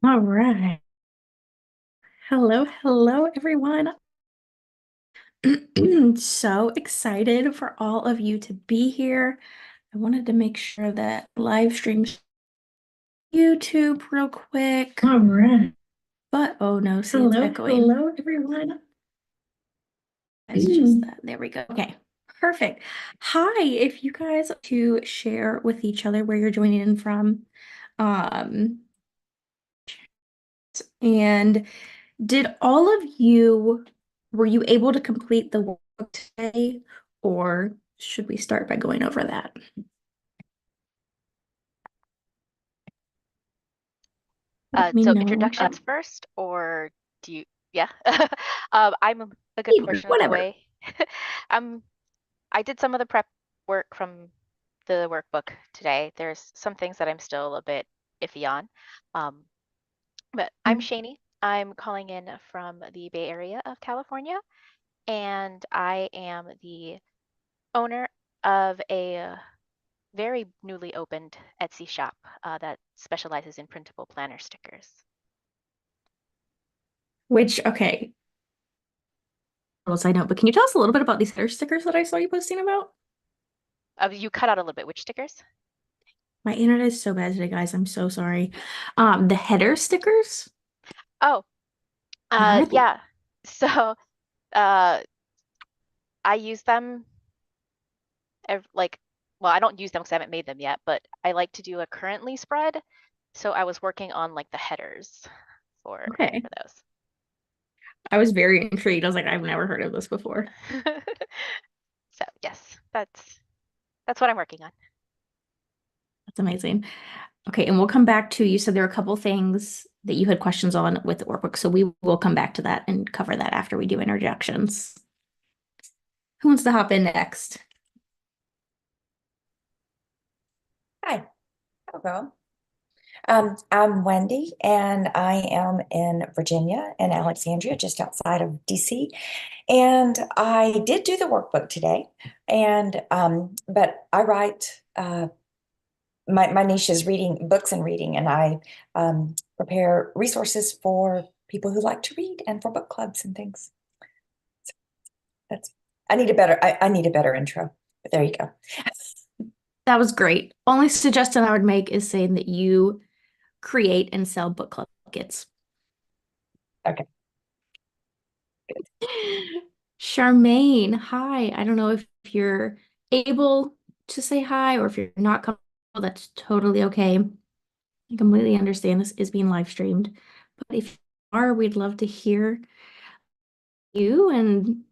All right. Hello, hello, everyone. So excited for all of you to be here. I wanted to make sure that live streams YouTube real quick. All right. But oh no, see it's Hello, echoing. hello, everyone. It's just that. There we go. Okay, perfect. Hi, if you guys to share with each other where you're joining in from. Um, and did all of you, were you able to complete the work today, or should we start by going over that? Let me So know. introductions first, or do you? Yeah. I'm a good Either, portion of the whatever. way. Um, I did some of the prep work from the workbook today. There's some things that I'm still a bit iffy on. Um, but I'm Shani. I'm calling in from the Bay Area of California, and I am the owner of a very newly opened Etsy shop that specializes in printable planner stickers. Which, okay, little side note, but can you tell us a little bit about these header stickers that I saw you posting about? You cut out a little bit. Which stickers? My internet is so bad today, guys. I'm so sorry. The header stickers? Oh, Yeah, I think yeah. So, uh, I use them like, well, I don't use them because I haven't made them yet, but I like to do a currently spread. So I was working on like the headers okay. for those. I was very intrigued. I was like, I've never heard of this before. So yes, that's what I'm working on. That's amazing. Okay, and we'll come back to, you said there are a couple things that you had questions on with the workbook, so we will come back to that and cover that after we do interjections. Who wants to hop in next? Hi, I'll go. I'm Wendy, and I am in Virginia, in Alexandria, just outside of DC. And I did do the workbook today, and but I write. My niche is reading books and reading, and I prepare resources for people who like to read and for book clubs and things. So that's I need a better intro, but there you go. That was great. Only suggestion I would make is saying that you create and sell book club kits. Okay. Charmaine, hi. I don't know if you're able to say hi or if you're not comfortable, that's totally okay. I completely understand this is being live streamed, but if you are, we'd love to hear you and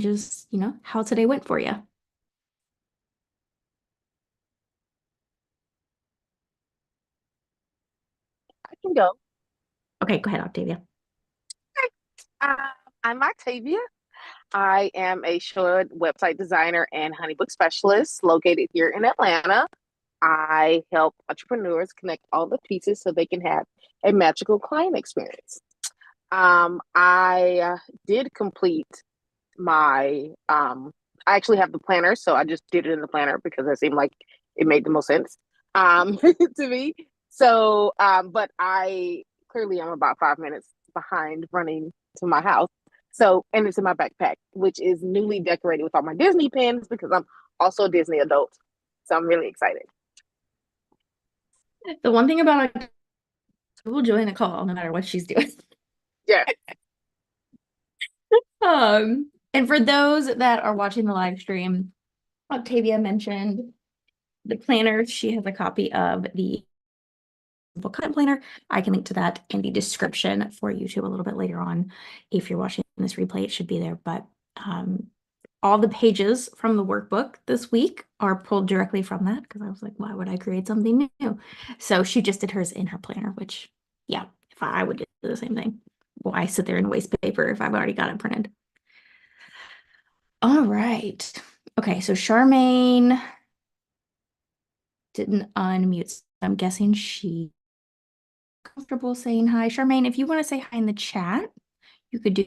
just, how today went for you. I can go. Okay, go ahead, Octavia. Uh, I'm Octavia. I am a short website designer and honeybook specialist located here in Atlanta. I help entrepreneurs connect all the pieces so they can have a magical client experience. I did complete my, I actually have the planner, so I just did it in the planner because it seemed like it made the most sense to me. So, but I clearly am about 5 minutes behind running to my house. So, and it's in my backpack, which is newly decorated with all my Disney pins because I'm also a Disney adult. So I'm really excited. The one thing about will join the call no matter what she's doing. Yeah. And for those that are watching the live stream, Octavia mentioned the planner. She has a copy of the book content planner. I can link to that in the description for YouTube a little bit later on. If you're watching this replay, it should be there. But all the pages from the workbook this week are pulled directly from that because I was like, why would I create something new? So she just did hers in her planner, which, yeah, if I would do the same thing. Why sit there and waste paper if I've already got it printed? All right. Okay, so Charmaine didn't unmute. So I'm guessing she comfortable saying hi. Charmaine, if you want to say hi in the chat, you could do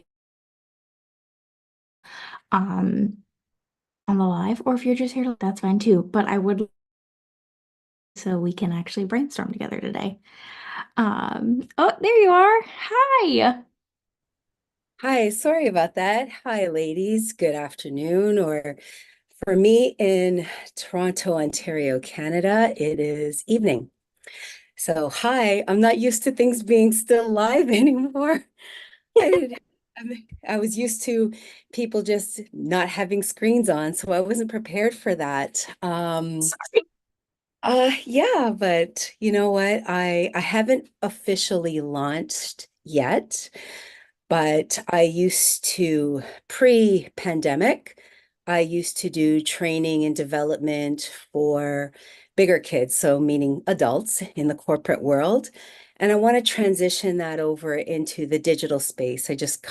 um on the live, or if you're just here, that's fine too. But I would so we can actually brainstorm together today. Oh, there you are. Hi. Hi, sorry about that. Hi, ladies. Good afternoon. Or for me in Toronto, Ontario, Canada, it is evening. So, hi, I'm not used to things being still live anymore. I, I was used to people just not having screens on, so I wasn't prepared for that. Sorry. Yeah, but you know what? I haven't officially launched yet. But I used to, pre-pandemic, I used to do training and development for bigger kids, so meaning adults in the corporate world. And I want to transition that over into the digital space. I just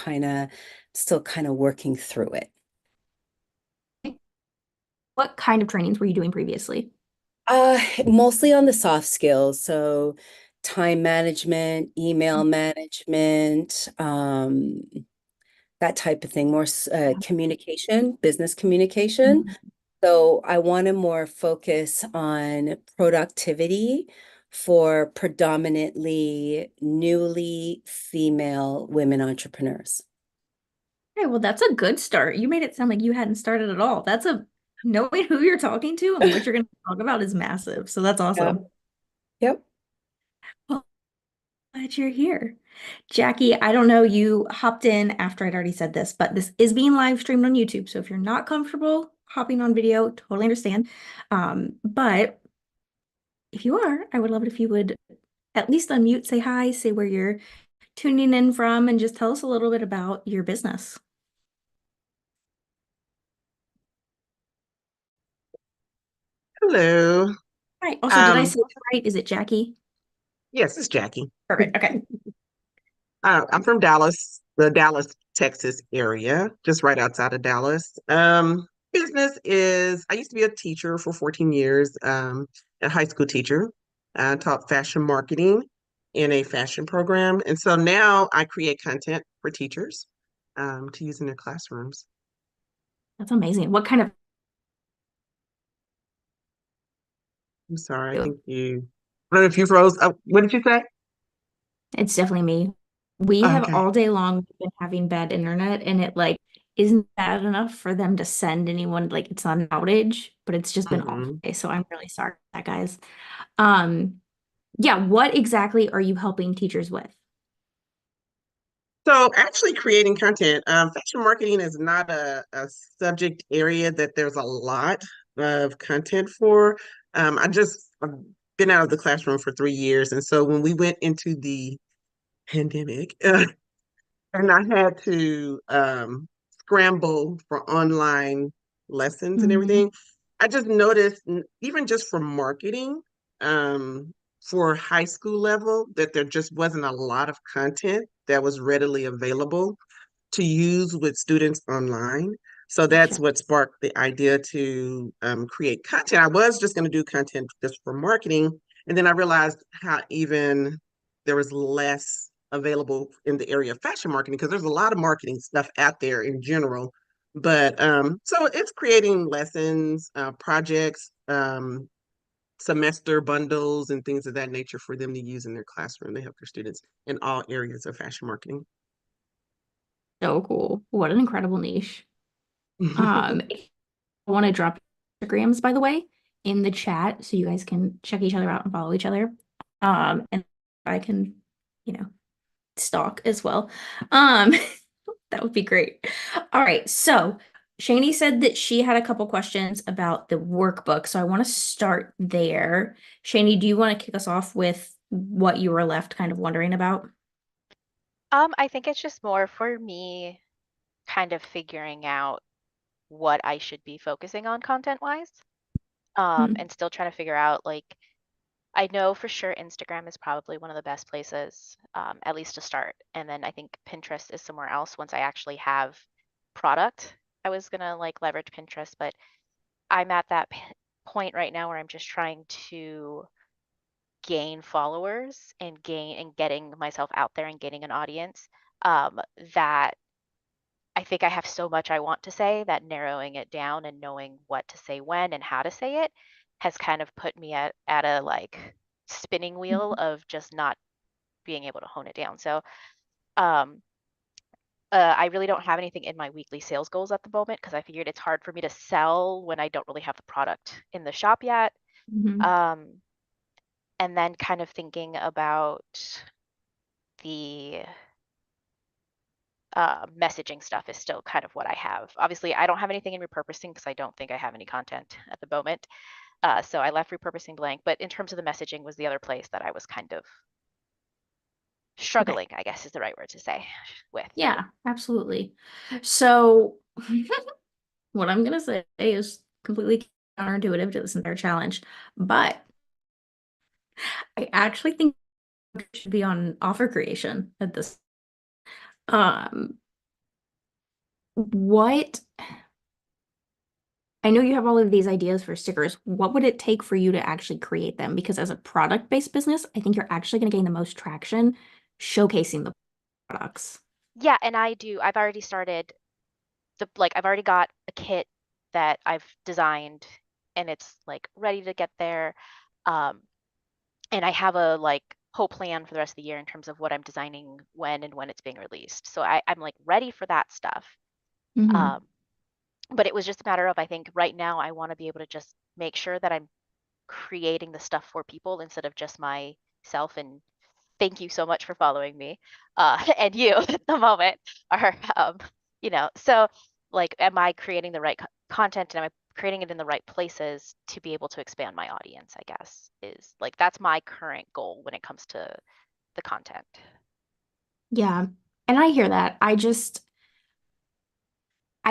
still kind of working through it. What kind of trainings were you doing previously? Mostly on the soft skills, so time management, email management, that type of thing, more communication, business communication. So I want to more focus on productivity for predominantly newly female women entrepreneurs. Okay, well, that's a good start. You made it sound like you hadn't started at all. Knowing who you're talking to and what you're going to talk about is massive. So that's Yeah. awesome. Yep. Well, glad you're here. Jackie, I don't know, you hopped in after I'd already said this, but this is being live streamed on YouTube. So if you're not comfortable hopping on video, totally understand. But if you are, I would love it if you would at least unmute, say hi, say where you're tuning in from, and just tell us a little bit about your business. Hello. Right. Also, did I Um, say it right? Is it Jackie? yes, it's Jackie. Perfect. Okay. I'm from Dallas, the Dallas, Texas area, just right outside of Dallas. Business is, I used to be a teacher for 14 years, a high school teacher. I taught fashion marketing in a fashion program. And so now I create content for teachers to use in their classrooms. That's amazing. What kind of I'm sorry, I think I don't know if you froze. Oh, what did you say? It's definitely me. We have Okay. all day long been having bad internet, and it like isn't bad enough for them to send anyone, like it's not an outage, but it's just been all Mhm. day. So I'm really sorry for that, guys. Um, yeah, what exactly are you helping teachers with? So actually creating content, fashion marketing is not a subject area that there's a lot of content for. I've been out of the classroom for 3 years. And so when we went into the pandemic, and I had to scramble for online lessons and Mhm. everything. I just noticed, even just for marketing, for high school level, that there just wasn't a lot of content that was readily available to use with students online. So that's Gotcha. what sparked the idea to create content. I was just going to do content just for marketing. And then I realized how even there was less available in the area of fashion marketing because there's a lot of marketing stuff out there in general. But so it's creating lessons, projects, semester bundles, and things of that nature for them to use in their classroom to help their students in all areas of fashion marketing. So cool. What an incredible niche. If I want to drop Instagrams, by the way, in the chat so you guys can check each other out and follow each other. And I can, you know, stalk as well. Um, that would be great. All right. So Shani said that she had a couple questions about the workbook. So I want to start there. Shani, do you want to kick us off with what you were left kind of wondering about? I think it's just more for me kind of figuring out what I should be focusing on content-wise. Hmm. And still trying to figure out like I know for sure Instagram is probably one of the best places, at least to start. And then I think Pinterest is somewhere else once I actually have product. I was gonna like leverage Pinterest, but I'm at that point right now where I'm just trying to gain followers and gain and getting myself out there and gaining an audience. That I think I have so much I want to say that narrowing it down and knowing what to say when and how to say it has kind of put me at a like spinning wheel of just not being able to hone it down. So um I really don't have anything in my weekly sales goals at the moment because I figured it's hard for me to sell when I don't really have the product in the shop yet. Mhm. And then kind of thinking about the messaging stuff is still kind of what I have. Obviously, I don't have anything in repurposing because I don't think I have any content at the moment. So I left repurposing blank. But in terms of the messaging was the other place that I was kind of struggling, I guess is the right word to say, with. Yeah, absolutely. So what I'm gonna say is completely counterintuitive to this entire challenge, but I actually think it should be on offer creation at this. Um, what I know you have all of these ideas for stickers. What would it take for you to actually create them? Because as a product-based business, I think you're actually going to gain the most traction showcasing the products. Yeah, and I've already started I've already got a kit that I've designed and it's like ready to get there. Um, and I have a like whole plan for the rest of the year in terms of what I'm designing when it's being released. So I'm like ready for that stuff. Mhm. Um, but it was just a matter of I think right now I want to be able to just make sure that I'm creating the stuff for people instead of just myself. And thank you so much for following me, and you at the moment are, so like, am I creating the right content and am I creating it in the right places to be able to expand my audience, I guess, is like, that's my current goal when it comes to the content. Yeah. And I hear that. I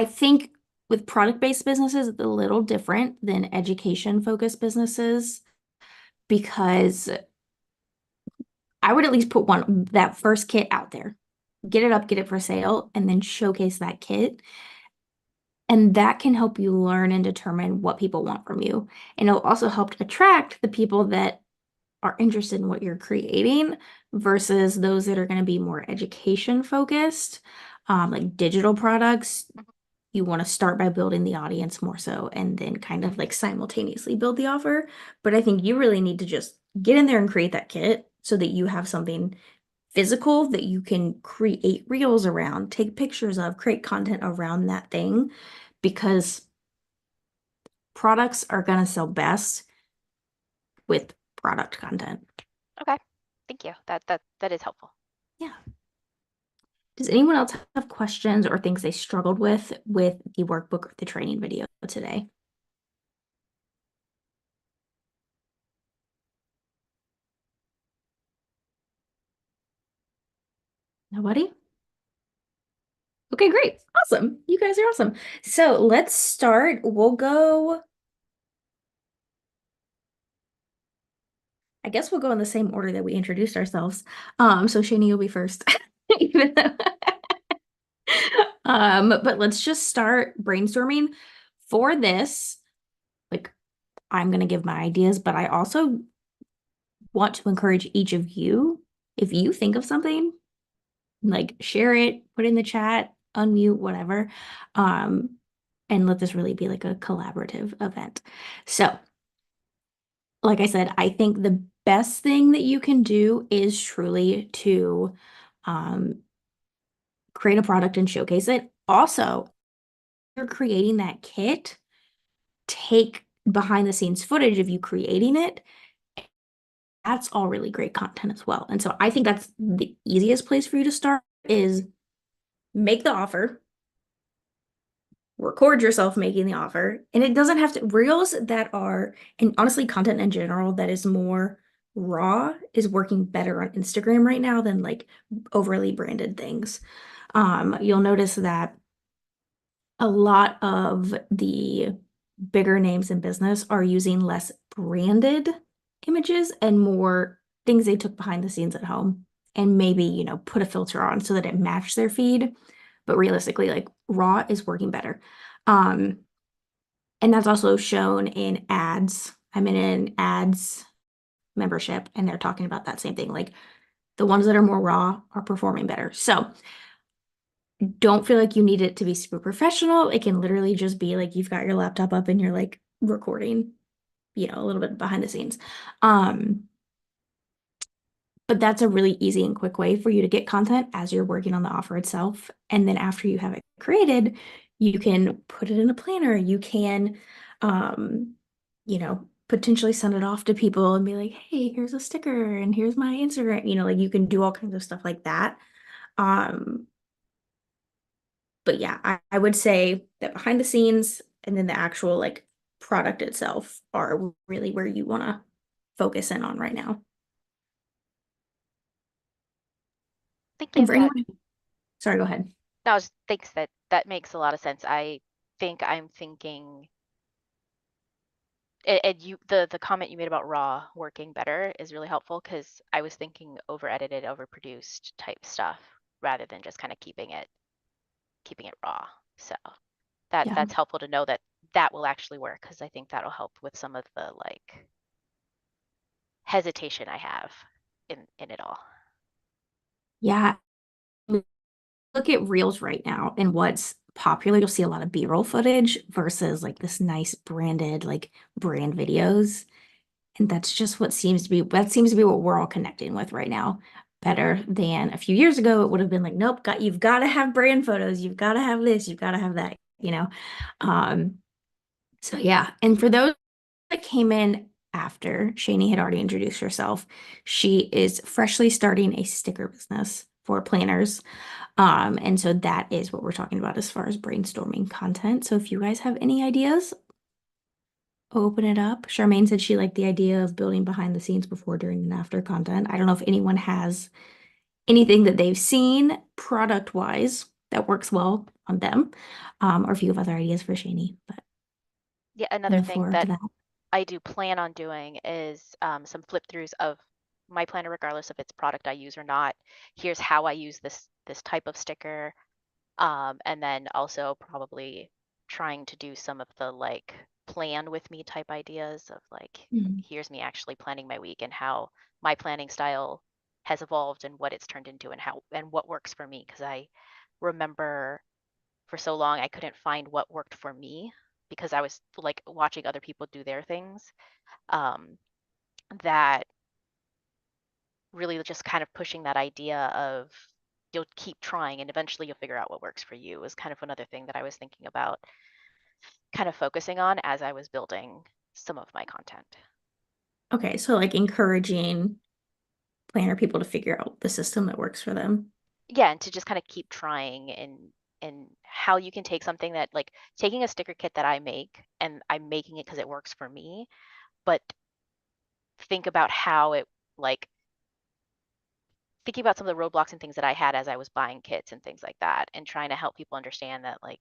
think with product-based businesses, it's a little different than education-focused businesses because I would at least put that first kit out there, get it up, get it for sale, and then showcase that kit. And that can help you learn and determine what people want from you. And it'll also help attract the people that are interested in what you're creating versus those that are going to be more education focused, like digital products. You want to start by building the audience more so and then kind of like simultaneously build the offer. But I think you really need to just get in there and create that kit so that you have something physical that you can create reels around, take pictures of, create content around that thing because products are going to sell best with product content. Okay, thank you. That is helpful. Yeah. Does anyone else have questions or things they struggled with the workbook or the training video today? Nobody? Okay, great. Awesome. You guys are awesome. So let's start. I guess we'll go in the same order that we introduced ourselves. So Shani, you'll be first. Even though but let's just start brainstorming for this. Like, I'm gonna give my ideas, but I also want to encourage each of you, if you think of something, like share it, put it in the chat, unmute, whatever. And let this really be like a collaborative event. So, like I said, I think the best thing that you can do is truly to create a product and showcase it. Also, you're creating that kit, take behind the scenes footage of you creating it. That's all really great content as well. And so I think that's the easiest place for you to start is make the offer, record yourself making the offer. And it doesn't have to, reels that are, and honestly, content in general that is more raw is working better on Instagram right now than like overly branded things. You'll notice that a lot of the bigger names in business are using less branded images and more things they took behind the scenes at home and maybe, put a filter on so that it matched their feed. But realistically, like raw is working better. And that's also shown in ads. I'm in an ads membership and they're talking about that same thing. Like the ones that are more raw are performing better. So don't feel like you need it to be super professional. It can literally just be like you've got your laptop up and you're like recording a little bit behind the scenes. But that's a really easy and quick way for you to get content as you're working on the offer itself. And then after you have it created, you can put it in a planner. You can, potentially send it off to people and be like, hey, here's a sticker and here's my Instagram. Like you can do all kinds of stuff like that. Um, but yeah, I would say that behind the scenes and then the actual like product itself are really where you want to focus in on right now. Thank And you. for That anyone, sorry, go ahead. no, I was thanks that makes a lot of sense. I think I'm thinking and you the comment you made about raw working better is really helpful because I was thinking over edited, overproduced type stuff rather than just kind of keeping it raw. So Yeah. that's helpful to know that that will actually work because I think that'll help with some of the like hesitation I have in it all. Yeah. Look at reels right now and what's popular. You'll see a lot of B-roll footage versus like this nice branded, like brand videos. And that's just what seems to be what we're all connecting with right now. Better than a few years ago, it would have been like, nope, you've got to have brand photos, you've got to have this, you've got to have that. Um, so yeah. And for those that came in after Shani had already introduced herself, she is freshly starting a sticker business for planners. And so that is what we're talking about as far as brainstorming content. So if you guys have any ideas, open it up. Charmaine said she liked the idea of building behind the scenes before, during, and after content. I don't know if anyone has anything that they've seen product wise that works well on them, or if you have other ideas for Shani. But Yeah, open another the thing floor to that that. I do plan on doing is some flip throughs of my planner, regardless if it's product I use or not. Here's how I use this type of sticker. And then also probably trying to do some of the like plan with me type ideas of like, Mhm. here's me actually planning my week and how my planning style has evolved and what it's turned into and how and what works for me. Because I remember for so long I couldn't find what worked for me because I was like watching other people do their things. Um, that really just kind of pushing that idea of you'll keep trying and eventually you'll figure out what works for you is kind of another thing that I was thinking about kind of focusing on as I was building some of my content. Okay, so like encouraging planner people to figure out the system that works for them. Yeah, and to just kind of keep trying and how you can take something that like taking a sticker kit that I make and I'm making it because it works for me, but think about how it like thinking about some of the roadblocks and things that I had as I was buying kits and things like that and trying to help people understand that like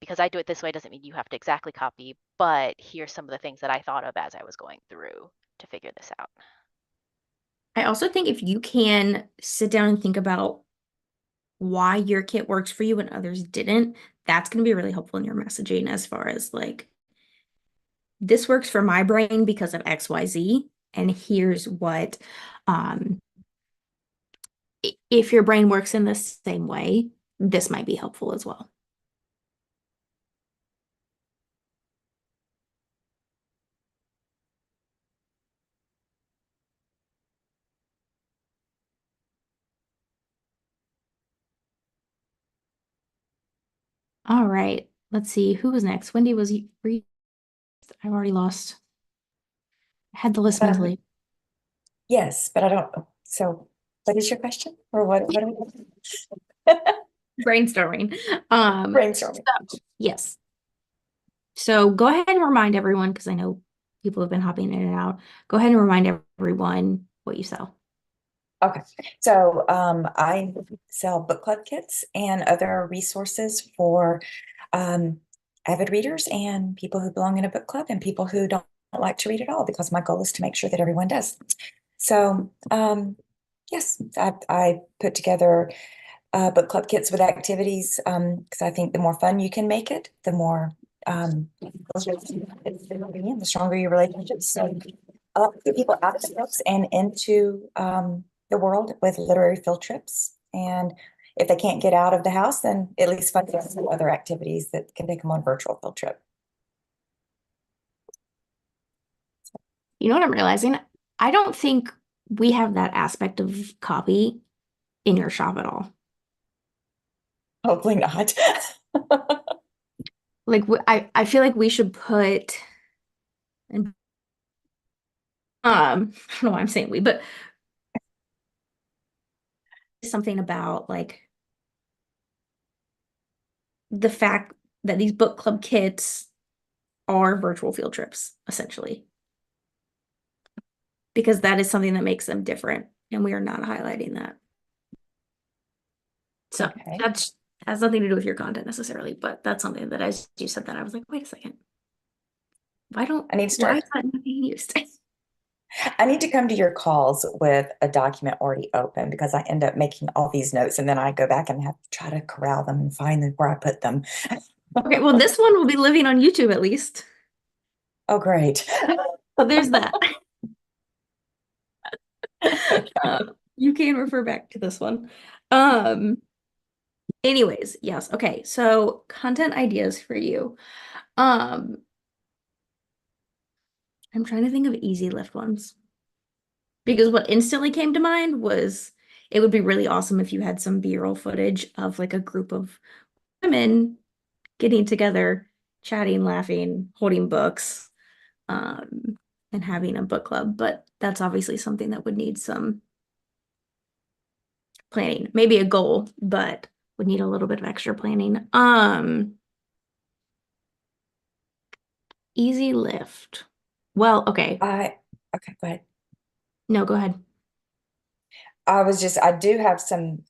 because I do it this way doesn't mean you have to exactly copy, but here's some of the things that I thought of as I was going through to figure this out. I also think if you can sit down and think about why your kit works for you and others didn't, that's going to be really helpful in your messaging as far as like, this works for my brain because of XYZ. And here's what, um, if your brain works in the same way, this might be helpful as well. All right, let's see who was next. Wendy, was you? I've already lost. I had the list mentally. Yes, but I don't. So, what is your question, or what are we Brainstorming. brainstorming? Yes. So go ahead and remind everyone, because I know people have been hopping in and out. Go ahead and remind everyone what you sell. Okay, so I sell book club kits and other resources for avid readers and people who belong in a book club and people who don't like to read at all, because my goal is to make sure that everyone does. So yes, I put together book club kits with activities because I think the more fun you can make it, the more the stronger your relationships. So get people out of the books and into the world with literary field trips. And if they can't get out of the house, then at least find some other activities that can take them on a virtual field trip. You know what I'm realizing? I don't think we have that aspect of copy in your shop at all. Hopefully not. Like I feel like we should put and I don't know why I'm saying we, but something about like the fact that these book club kits are virtual field trips, essentially. Because that is something that makes them different, and we are not highlighting that. So Okay. that's has nothing to do with your content necessarily, but that's something that as you said that, I was like, wait a second. I need to Why start. is that not being used? I need to come to your calls with a document already open because I end up making all these notes and then I go back and have to try to corral them and find where I put them. Okay, well, this one will be living on YouTube at least. Oh, great. So there's that. You can refer back to this one. Anyways, yes. Okay, so content ideas for you. I'm trying to think of easy lift ones. Because what instantly came to mind was it would be really awesome if you had some B-roll footage of like a group of women getting together, chatting, laughing, holding books, and having a book club. But that's obviously something that would need some planning, maybe a goal, but would need a little bit of extra planning. Easy lift. Well, okay. Okay, go ahead. No, go ahead. I do have some,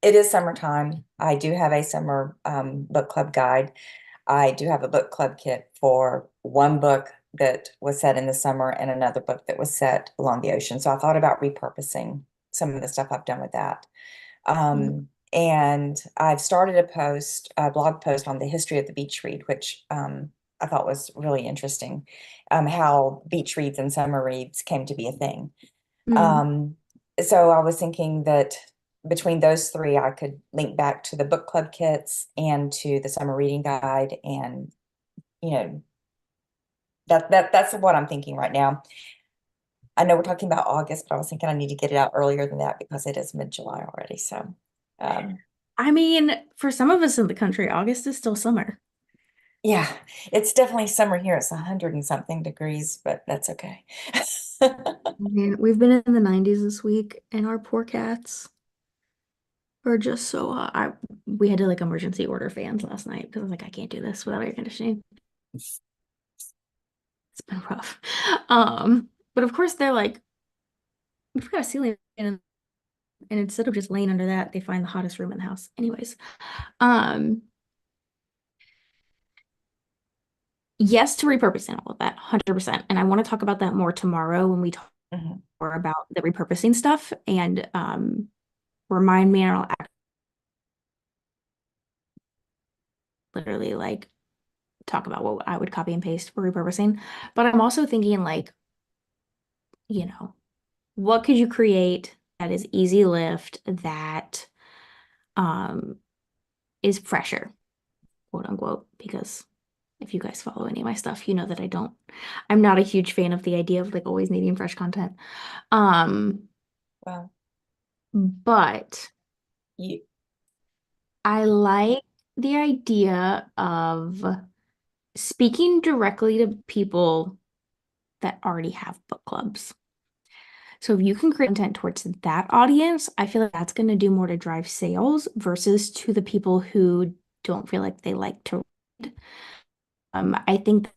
it is summertime. I do have a summer book club guide. I do have a book club kit for one book that was set in the summer and another book that was set along the ocean. So I thought about repurposing some of the stuff I've done with that. And I've started a blog post on the history of the beach read, which I thought was really interesting, how beach reads and summer reads came to be a thing. So I was thinking that between those three, I could link back to the book club kits and to the summer reading guide, and you know, that's what I'm thinking right now. I know we're talking about August, but I was thinking I need to get it out earlier than that because it is mid-July already. So, I mean, for some of us in the country, August is still summer. yeah, it's definitely summer here. It's 100 and something degrees, but that's okay. Man, we've been in the 90s this week, and our poor cats are just so hot. We had to like emergency order fans last night because I was like, I can't do this without air conditioning. It's been rough. But of course they're like, we've got a ceiling fan, and instead of just laying under that, they find the hottest room in the house. Anyways, yes to repurposing all of that, 100%. And I want to talk about that more tomorrow when we talk more about the repurposing stuff, and remind me, and I'll literally like talk about what I would copy and paste for repurposing. But I'm also thinking like, what could you create that is easy lift that is fresher, quote unquote, because if you guys follow any of my stuff, you know that I'm not a huge fan of the idea of like always needing fresh content. Well, But you, I like the idea of speaking directly to people that already have book clubs. So if you can create content towards that audience, I feel like that's going to do more to drive sales versus to the people who don't feel like they like to read. I think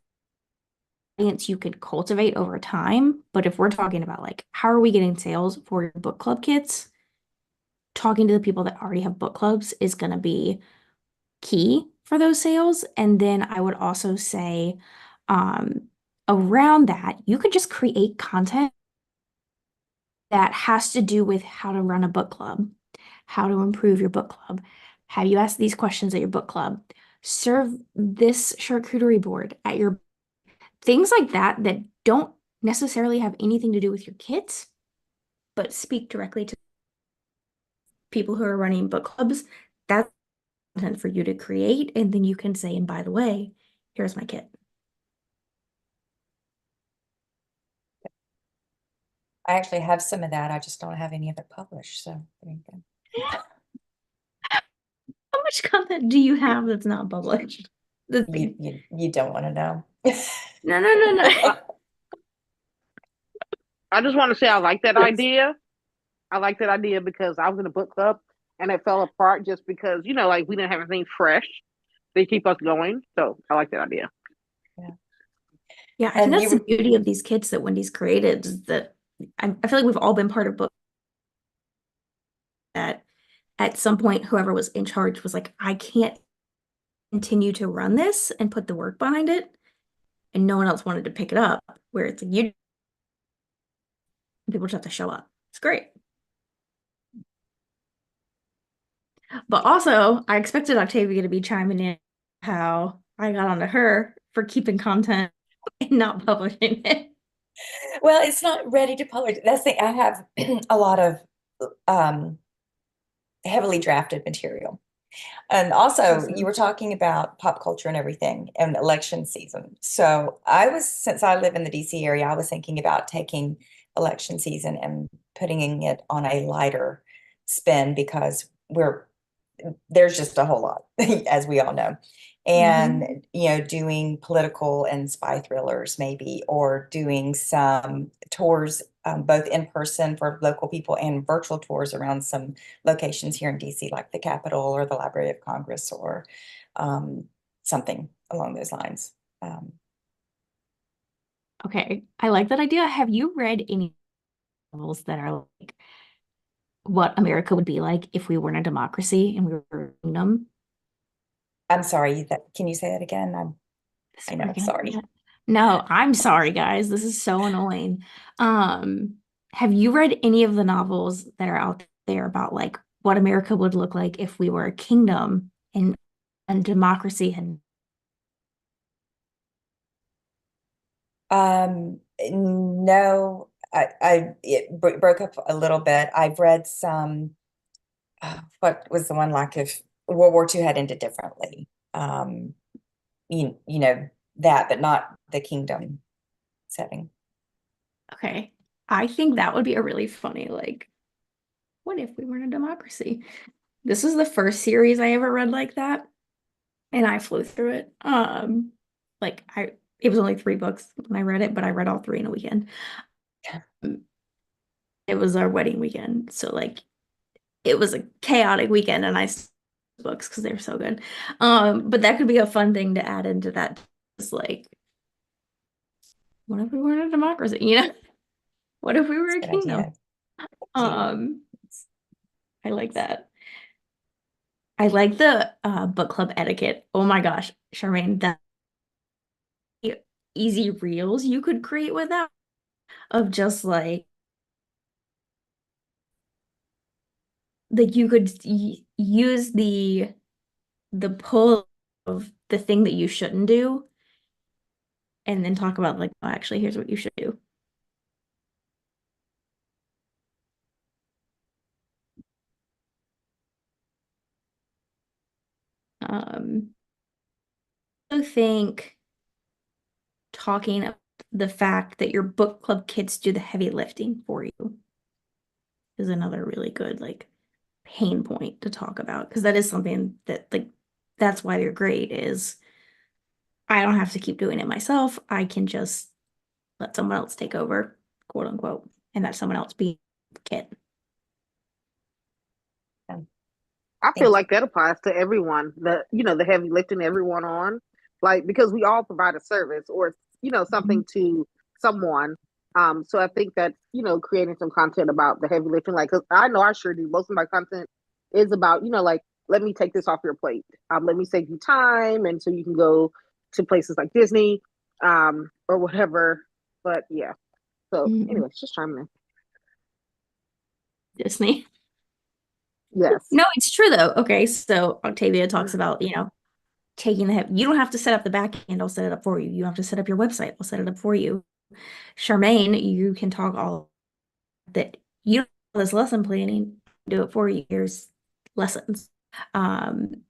the audience you could cultivate over time, but if we're talking about like how are we getting sales for your book club kits, talking to the people that already have book clubs is going to be key for those sales. And then I would also say around that, you could just create content that has to do with how to run a book club, how to improve your book club. Have you asked these questions at your book club? Serve this charcuterie board at your things like that that don't necessarily have anything to do with your kids, but speak directly to people who are running book clubs. That's content for you to create, and then you can say, and by the way, here's my kit. I actually have some of that. I just don't have any of it published. So there you go. How much content do you have that's not published? You don't want to know. No, no, no, no. I just want to say I like that idea. I like that idea because I was in a book club and it fell apart just because, like we didn't have anything fresh. They keep us going. So I like that idea. Yeah, I think And that's you the were, beauty of these kits that Wendy's created is that I feel like we've all been part of book that at some point whoever was in charge was like, I can't continue to run this and put the work behind it, and no one else wanted to pick it up. Where it's like people just have to show up. It's great. But also, I expected Octavia to be chiming in how I got onto her for keeping content and not publishing it. well, it's not ready to publish. That's the I have a lot of heavily drafted material. And also, you were talking about pop culture and everything and election season. So since I live in the DC area, I was thinking about taking election season and putting it on a lighter spin because there's just a whole lot, as we all know. And, doing political and spy thrillers maybe, or doing some tours, both in person for local people and virtual tours around some locations here in DC, like the Capitol or the Library of Congress or something along those lines. Okay, I like that idea. Have you read any novels that are like what America would be like if we weren't a democracy and we were a kingdom? I'm sorry, can you say that again? I know, Freaking sorry. idiot. No, I'm sorry, guys. This is so annoying. Have you read any of the novels that are out there about like what America would look like if we were a kingdom and democracy and No, it broke up a little bit. I've read some, what was the one like if World War II had ended differently? You know that, but not the kingdom setting. okay. I think that would be a really funny, like, what if we weren't a democracy? This is the first series I ever read like that, and I flew through it. Like it was only 3 books when I read it, but I read all 3 in a weekend. It was our wedding weekend, so like it was a chaotic weekend, and books because they're so good. But that could be a fun thing to add into that. It's like, what if we weren't a democracy? What if we were a Good kingdom? idea. Um, I like that. I like the book club etiquette. Oh my gosh, Charmaine, that easy reels you could create with that of just like that you could use the pull of the thing that you shouldn't do and then talk about like, oh, actually, here's what you should do. I think talking about the fact that your book club kids do the heavy lifting for you is another really good like pain point to talk about because that is something that like that's why they're great is I don't have to keep doing it myself. I can just let someone else take over, quote unquote, and that someone else be the kid. I Thank feel you. like that applies to everyone. The heavy lifting everyone on, like because we all provide a service or something to someone. So I think that creating some content about the heavy lifting, like 'cause I know I sure do. Most of my content is about like let me take this off your plate. Let me save you time, and so you can go to places like Disney, or whatever. But yeah. So anyways, just chiming in. Disney. Yes. No, it's true though. Okay, so Octavia talks about, taking you don't have to set up the back end, I'll set it up for you. You don't have to set up your website, I'll set it up for you. Charmaine, you can talk all that you don't know this lesson planning, do it for you. Here's lessons. Shani,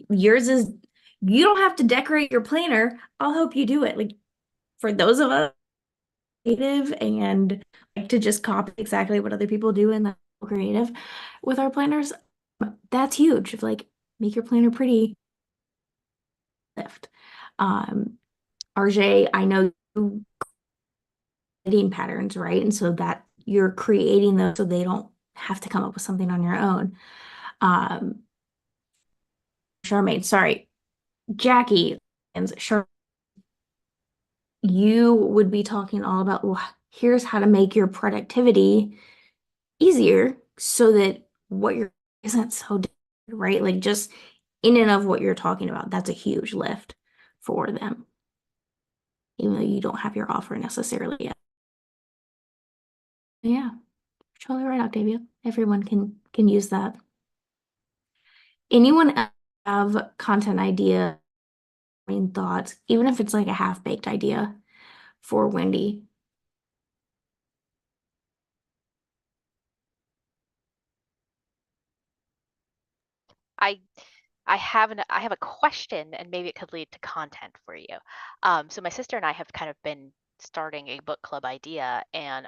yours is you don't have to decorate your planner. I'll help you do it. Like for those of us creative and like to just copy exactly what other people do and that's creative with our planners, that's huge. If like make your planner pretty lift. RJ, I know you creating patterns, right? And so that you're creating those so they don't have to come up with something on your own. Charmaine, sorry, Jackie and Char, you would be talking all about, well, here's how to make your productivity easier so that what you're isn't so difficult, right? Like just in and of what you're talking about, that's a huge lift for them, even though you don't have your offer necessarily yet. Yeah, totally right, Octavia. Everyone can use that. Anyone else have content idea, main thoughts, even if it's like a half-baked idea for Wendy? I I have a question, and maybe it could lead to content for you. So my sister and I have kind of been starting a book club idea, and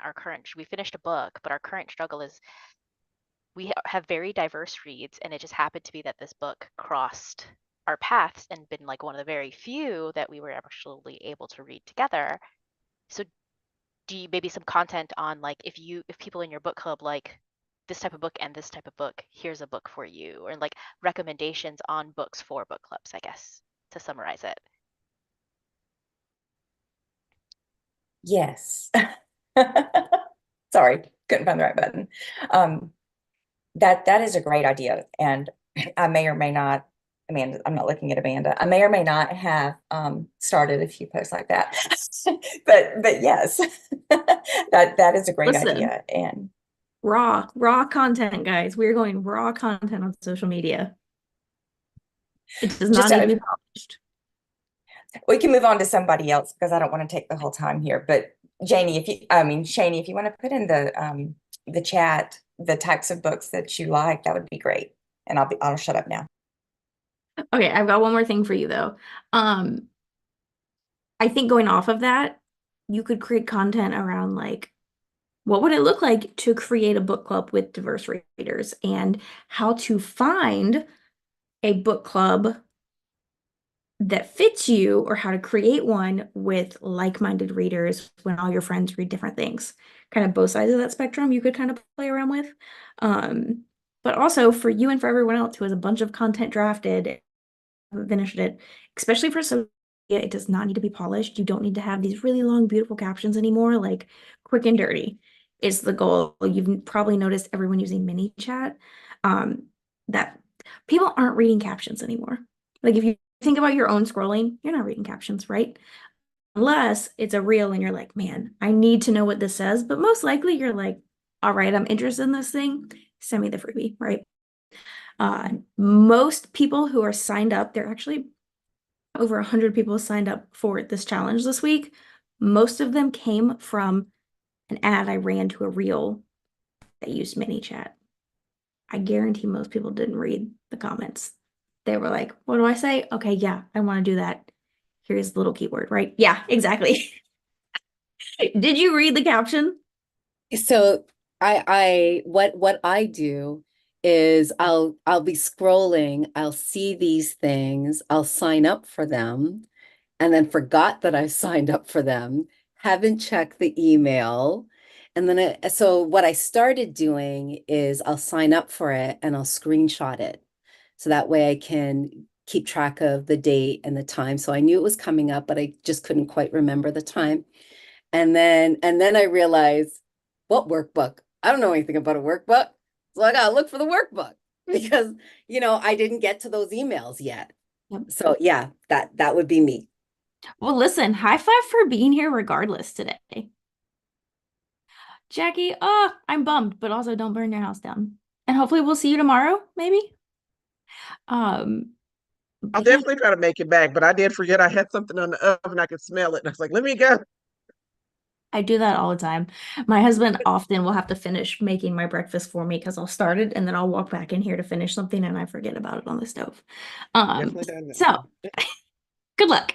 we finished a book, but our current struggle is we have very diverse reads, and it just happened to be that this book crossed our paths and been like one of the very few that we were actually able to read together. So do you maybe some content on like if people in your book club like this type of book and this type of book, here's a book for you, or like recommendations on books for book clubs, I guess, to summarize it. Yes. Sorry, couldn't find the right button. That is a great idea, and I may or may not. Amanda, I'm not looking at Amanda. I may or may not have started a few posts like that, but yes, that is a great Listen. idea, and Raw content, guys. We're going raw content on social media. It does not just need to be polished. we can move on to somebody else because I don't want to take the whole time here. But Janie, Shani, if you want to put in the chat the types of books that you like, that would be great. And I'll shut up now. Okay, I've got one more thing for you though. I think going off of that, you could create content around like what would it look like to create a book club with diverse readers and how to find a book club that fits you or how to create one with like-minded readers when all your friends read different things. Kind of both sides of that spectrum you could kind of play around with. But also for you and for everyone else who has a bunch of content drafted, haven't finished it, especially for social media, it does not need to be polished. You don't need to have these really long, beautiful captions anymore. Like quick and dirty is the goal. You've probably noticed everyone using mini chat, that people aren't reading captions anymore. Like if you think about your own scrolling, you're not reading captions, right? Unless it's a reel and you're like, man, I need to know what this says. But most likely you're like, all right, I'm interested in this thing. Send me the freebie, right? Most people who are signed up, there are actually over 100 people signed up for this challenge this week. Most of them came from an ad I ran to a reel that used ManyChat. I guarantee most people didn't read the comments. They were like, what do I say? Okay, yeah, I want to do that. Here's the little keyword, right? Yeah, exactly. Did you read the caption? So what I do is I'll be scrolling, I'll see these things, I'll sign up for them, and then forgot that I signed up for them, haven't checked the email. And then so what I started doing is I'll sign up for it and I'll screenshot it. So that way I can keep track of the date and the time. So I knew it was coming up, but I just couldn't quite remember the time. And then I realized, what workbook? I don't know anything about a workbook. So I gotta look for the workbook because I didn't get to those emails yet. Yep. So yeah, that would be me. Well, listen, high five for being here regardless today. Jackie, I'm bummed, but also don't burn your house down. And hopefully we'll see you tomorrow, maybe. I'll But yeah, definitely try to make it back, but I did forget I had something on the oven. I could smell it. And I was like, let me go. I do that all the time. My husband often will have to finish making my breakfast for me because I'll start it and then I'll walk back in here to finish something and I forget about it on the stove. Definitely done that. So good luck.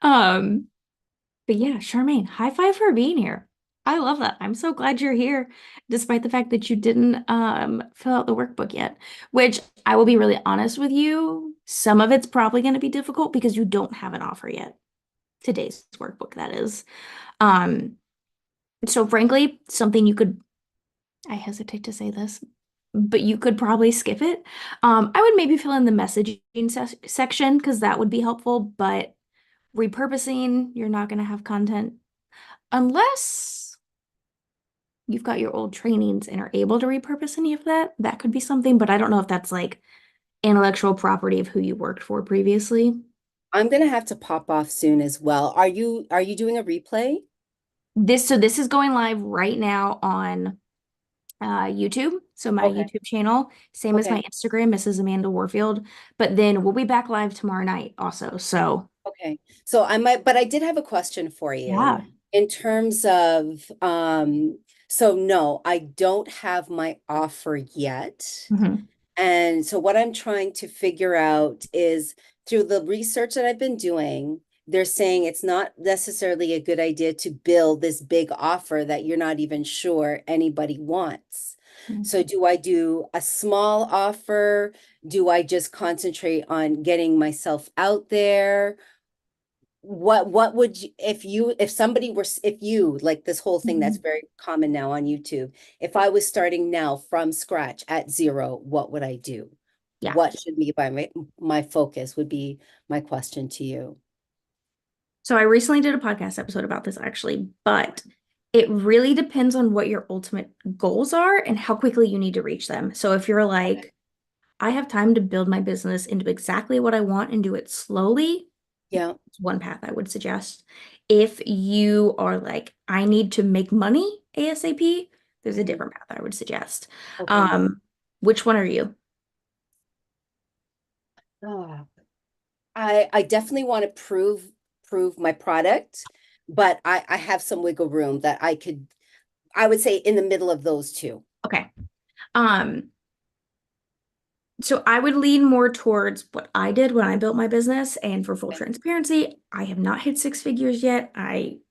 Um, But yeah, Charmaine, high five for being here. I love that. I'm so glad you're here, despite the fact that you didn't fill out the workbook yet, which I will be really honest with you. Some of it's probably going to be difficult because you don't have an offer yet. Today's workbook, that is. Um, so frankly, something you could, I hesitate to say this, but you could probably skip it. I would maybe fill in the messaging section because that would be helpful, but repurposing, you're not going to have content unless you've got your old trainings and are able to repurpose any of that. That could be something, but I don't know if that's like intellectual property of who you worked for previously. I'm gonna have to pop off soon as well. Are you doing a replay? This is going live right now on YouTube. So my Okay. YouTube channel, same as my Okay. Instagram, Mrs. Amanda Warfield. But then we'll be back live tomorrow night also. So Okay. So I might, but I did have a question for you. yeah. In terms of, so no, I don't have my offer yet. Mhm. And so what I'm trying to figure out is through the research that I've been doing, they're saying it's not necessarily a good idea to build this big offer that you're not even sure anybody wants. So do I do a small offer? Do I just concentrate on getting myself out there? What would you, if somebody were, if you, like this whole thing that's very common now on YouTube, if I was starting now from scratch at zero, what would I do? Yeah. What should be my focus would be my question to you. So I recently did a podcast episode about this actually, but it really depends on what your ultimate goals are and how quickly you need to reach them. So if you're like, I have time to build my business into exactly what I want and do it slowly, Yeah. it's one path I would suggest. If you are like, I need to make money ASAP, there's a different path I would suggest. Okay. Which one are you? Ah, I definitely want to prove my product, but I have some wiggle room that I would say in the middle of those two. Okay. Um, So I would lean more towards what I did when I built my business. And for full Okay. transparency, I have not hit six figures yet. I'm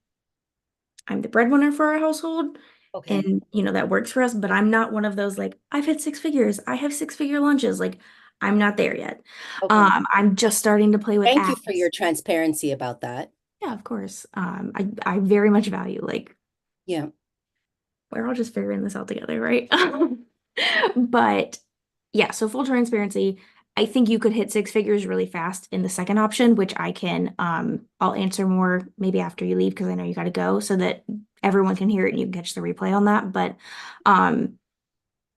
the breadwinner for our household. Okay. And that works for us, but I'm not one of those like, I've hit six figures. I have six-figure lunches. Like I'm not there yet. Okay. I'm just starting to play with Thank you apps. for your transparency about that. Yeah, of course. I very much value like Yeah. we're all just figuring this out together, right? But yeah, so full transparency, I think you could hit six figures really fast in the second option, which I can I'll answer more maybe after you leave because I know you got to go so that everyone can hear it and you can catch the replay on that. But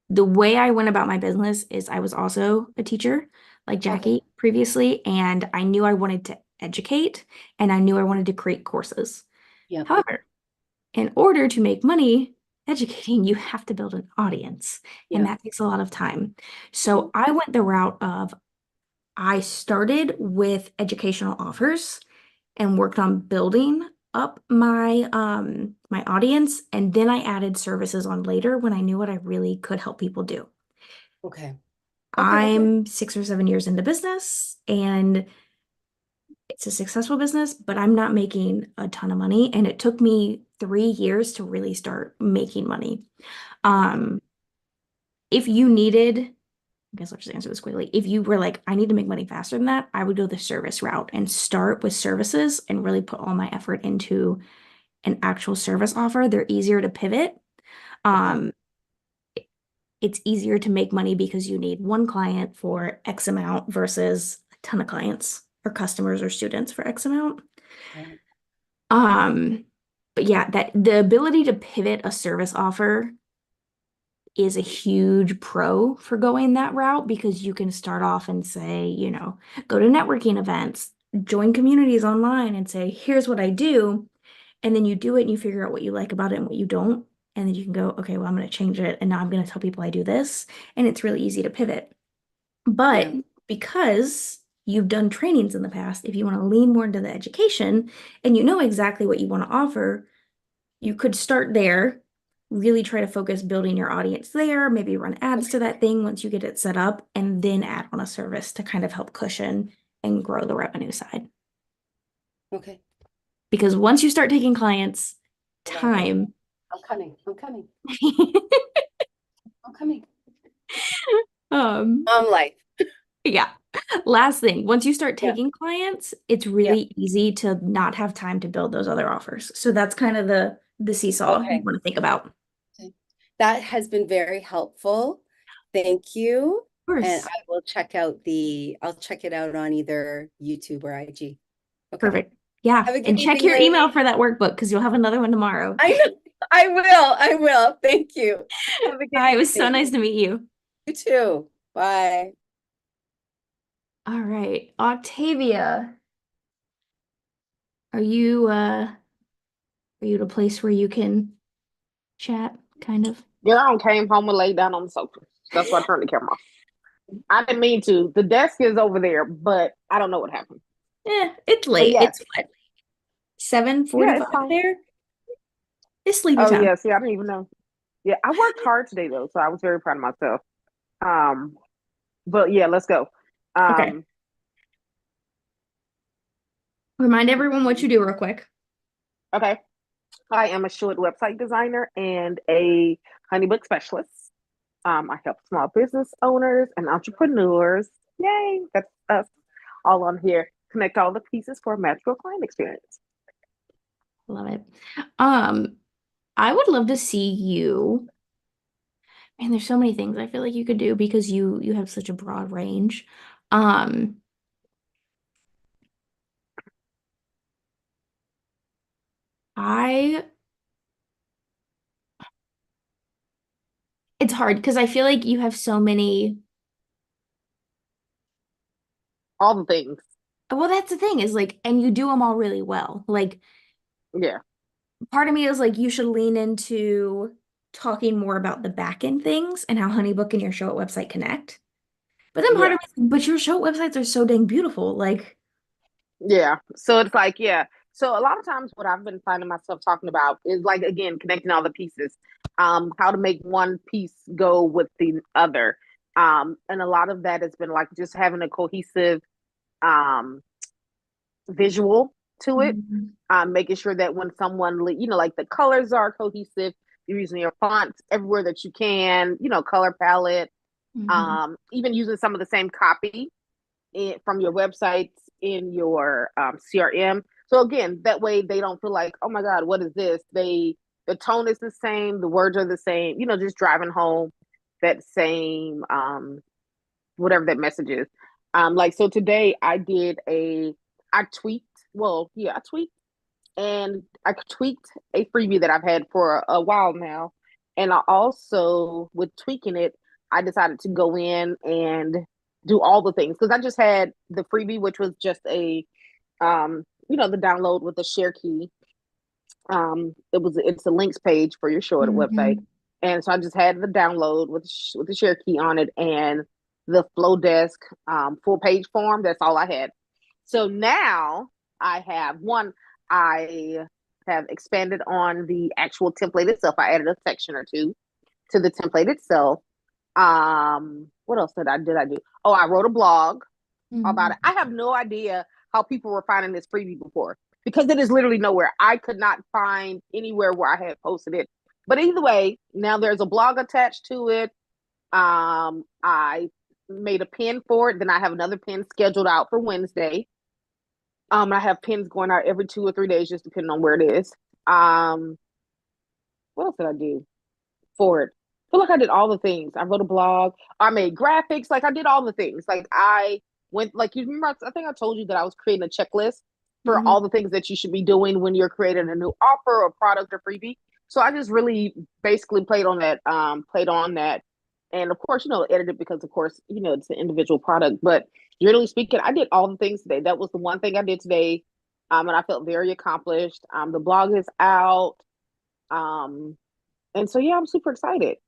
the way I went about my business is I was also a teacher like Jackie previously, and I knew I wanted to educate and I knew I wanted to create courses. Yeah. However, in order to make money educating, you have to build an audience, and Yeah. that takes a lot of time. So I went the route of I started with educational offers and worked on building up my audience, and then I added services on later when I knew what I really could help people do. Okay. I'm 6 or 7 years into business and it's a successful business, but I'm not making a ton of money. And it took me 3 years to really start making money. If you needed, I guess I'll just answer this quickly. If you were like, I need to make money faster than that, I would go the service route and start with services and really put all my effort into an actual service offer. They're easier to pivot. Um, it's easier to make money because you need one client for X amount versus a ton of clients or customers or students for X amount. Right. But yeah, that the ability to pivot a service offer is a huge pro for going that route because you can start off and say, go to networking events, join communities online and say, here's what I do. And then you do it and you figure out what you like about it and what you don't. And then you can go, okay, well, I'm going to change it. And now I'm going to tell people I do this. And it's really easy to pivot. But because you've done trainings in the past, if you want to lean more into the education and you know exactly what you want to offer, you could start there, really try to focus building your audience there, maybe run ads to that thing once you get it set up, and then add on a service to kind of help cushion and grow the revenue side. Okay. because once you start taking clients, Right. time. I'm coming. I'm coming. um, Life. yeah. Last thing, once you start Yeah. taking clients, it's really easy to not have time to build those other offers. So that's kind of the seesaw Okay. you want to think about. Of That has been very helpful. Thank you. And course. I will I'll check it out on either YouTube or IG. Okay. Perfect. Yeah. Have a good And check evening, your email ladies. for that workbook because you'll have another one tomorrow. I know. I will. Thank you. Have a good Bye. It was so evening. nice to meet you. You too. Bye. All right. Octavia, are you at a place where you can chat kind of? Girl, I came home and laid down on the sofa. That's why I turned the camera off. I didn't mean to. The desk is over there, but I don't know what happened. It's But late. yeah, It's what? 7:45 it's fine. there? It's sleepy Oh time. yeah, see, I didn't even know. Yeah, I worked hard today though, so I was very proud of myself. Um, but yeah, let's go. Okay. Remind everyone what you do real quick. Okay. I am a short website designer and a honeybook specialist. I help small business owners and entrepreneurs. Yay, that's us all on here. Connect all the pieces for a magical client experience. Love it. I would love to see you. And there's so many things I feel like you could do because you have such a broad range. Um, I it's hard because I feel like you have so many. All the things. Well, that's the thing is like, and you do them all really well. Like, Yeah. part of me is like, you should lean into talking more about the back end things and how Honeybook and your show at website connect. But then part Yeah. of me, but your show websites are so dang beautiful. Like, Yeah. So it's like, yeah. So a lot of times what I've been finding myself talking about is like again connecting all the pieces. How to make one piece go with the other. And a lot of that has been like just having a cohesive um visual to it. Mhm. Making sure that when someone like the colors are cohesive, you're using your fonts everywhere that you can, color palette, Mhm. even using some of the same copy from your websites in your CRM. So again, that way they don't feel like, oh my God, what is this? The tone is the same, the words are the same, just driving home that same whatever that message is. Like so today I tweaked, I tweaked and I tweaked a freebie that I've had for a while now. And I also, with tweaking it, I decided to go in and do all the things because I just had the freebie, which was just the download with the share key. It's a links page for your show at a website, Mhm. and so I just had the download with the share key on it and the Flow Desk full page form. That's all I had. So now I have one. I have expanded on the actual template itself. I added a section or two to the template itself. What else did I do? Oh, I wrote a blog about it. Mhm. I have no idea how people were finding this freebie before because it is literally nowhere. I could not find anywhere where I had posted it. But either way, now there's a blog attached to it. I made a pin for it. Then I have another pin scheduled out for Wednesday. I have pins going out every 2 or 3 days, just depending on where it is. What else did I do for it? I feel like I did all the things. I wrote a blog. I made graphics. Like I did all the things. Like I went. Like you remember? I think I told you that I was creating a checklist for Mhm. all the things that you should be doing when you're creating a new offer or product or freebie. So I just really basically played on that. Played on that, and of course, edited because of course, it's an individual product. But generally speaking, I did all the things today. That was the one thing I did today, and I felt very accomplished. The blog is out. Um, and so, yeah, I'm super excited.